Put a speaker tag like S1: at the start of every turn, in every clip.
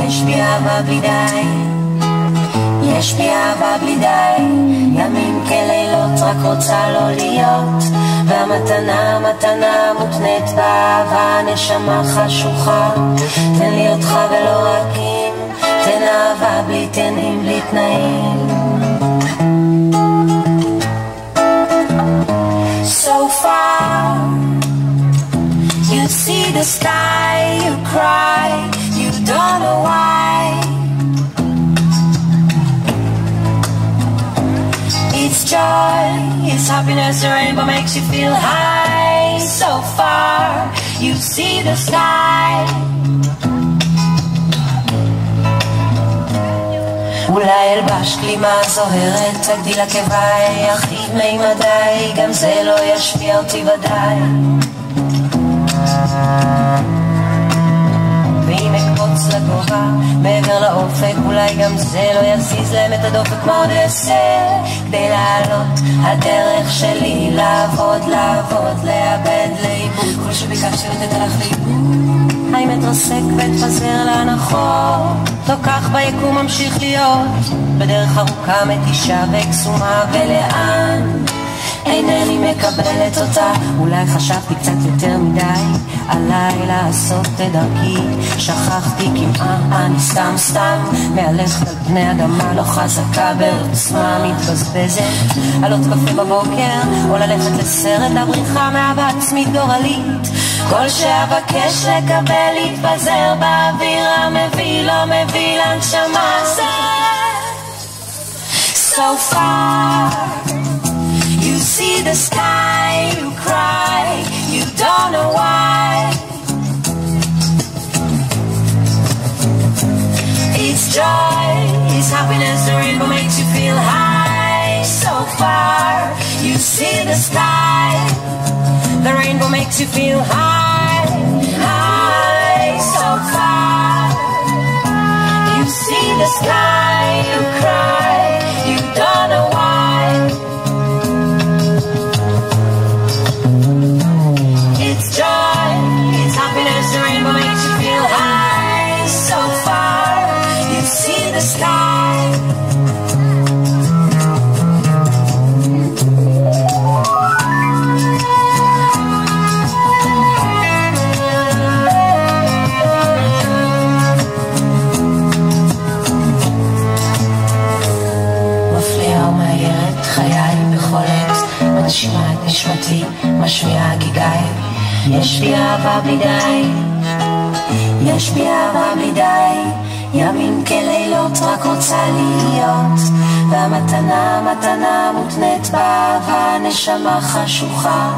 S1: יש בי אהבה בלי די, יש בי אהבה בלי די, ימים כלילות רק רוצה לא להיות, והמתנה מתנה מותנית באהבה, נשמה חשוכה, תן לי אותך ולא רק אם, תן אהבה בלי תנים בלי תנאים. So far you see the sky, you cry, you don't know why. It's joy, it's happiness, the rainbow makes you feel high. So far you see the sky. אולי אלבש כלימה זוהרת, תגדיל עקביי, אחיד מימדיי, גם זה לא ישפיע אותי ודאי. ואם אקפוץ לגובה, מעבר לאופק, אולי גם זה לא יזיז להם את הדופק כמו עוד עשר. כדי לעלות, הדרך שלי לעבוד, לעבוד, לאבד, לאיבוד, כל שביקשתי לתת הלך לאיבוד. אני מתרסק ותפזר להנחות, לא כך ביקום ממשיך להיות, בדרך ארוכה מתישה וקסומה, ולאן אינני מקבלת אותה. אולי חשבתי קצת יותר מדי עליי לעשות את דרכי, שכחתי כמעט, אני סתם מהלכת על פני אדמה לא חזקה בעוצמה מתבזבזת, עלות קפה בבוקר או ללכת לסרט, הבריחה מאהבה עצמית גורלית, כל שאבקש לקבל להתפזר באוויר המביא לא מביא לנשמה. So far you see the sky, you cry, you don't know why. It's joy, it's happiness, the rainbow makes you feel high. So far you see the sky, the rainbow makes you feel high, high. So far you see the sky, you cry, you don't know why. It's joy, it's happiness, the rainbow makes you feel high. So far you see the sky. משמיעה את נשמתי, משמיעה הגיגיי. יש בי אהבה בלי די, יש בי אהבה בלי די, ימים כלילות רק רוצה להיות, והמתנה מתנה מותנית באהבה, נשמה חשוכה,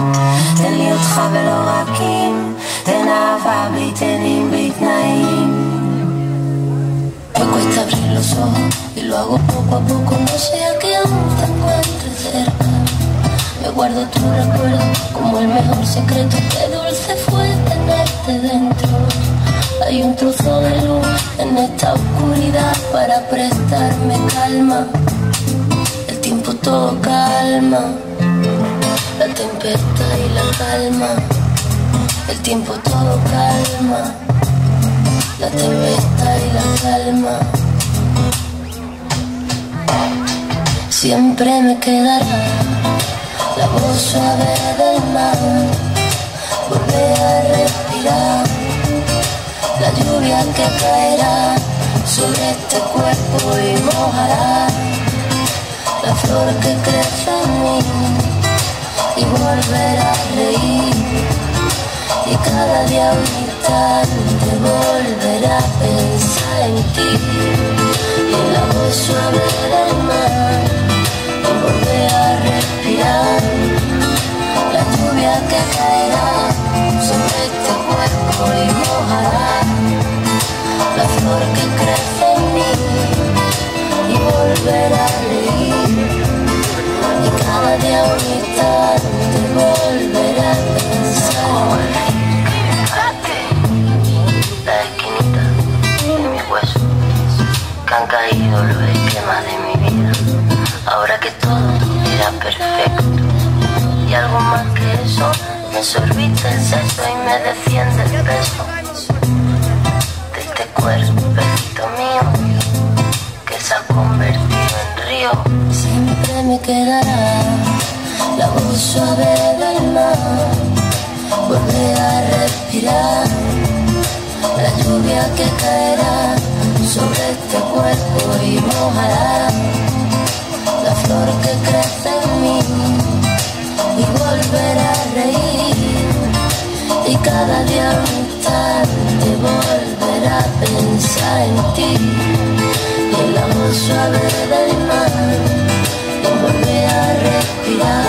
S1: תן לי אותך ולא רק אם, תן אהבה בלי תנים בלי תנאים. Me cuesta abrir los ojos y lo hago poco a poco, no sé a qué aún te encuentres cerca. Me guardo tu recuerdo como el mejor secreto, qué dulce fue tenerte dentro. Hay un trozo de luz en esta oscuridad para prestarme calma. El tiempo todo calma, la tempestad y la calma. El tiempo todo calma, la tempestad y la calma. Siempre me quedará la voz suave del mar, volver a respirar, la lluvia que caerá sobre este cuerpo y mojará la flor que crece en mí, y volver a reír, y cada día un instante volver a pensar en ti, y en la voz suave del mar, y volver a respirar, la lluvia que caerá sobre este cuerpo y mojará la flor que crece en mí, y volver a reír, y cada día un instante volver a pensar. La esquinita de mis huesos que han caído los esquemas de mi vida, ahora que todo era perfecto y algo más que eso, me sorbite el seso y me desciende el peso de este cuerpo. quedará la voz suave del mar. Volver a respirar la lluvia que caerá sobre este cuerpo y mojará la flor que crece en mí, y volver a reír, y cada día un instante volver a pensar en ti, y el amor suave del mar, y volver a respirar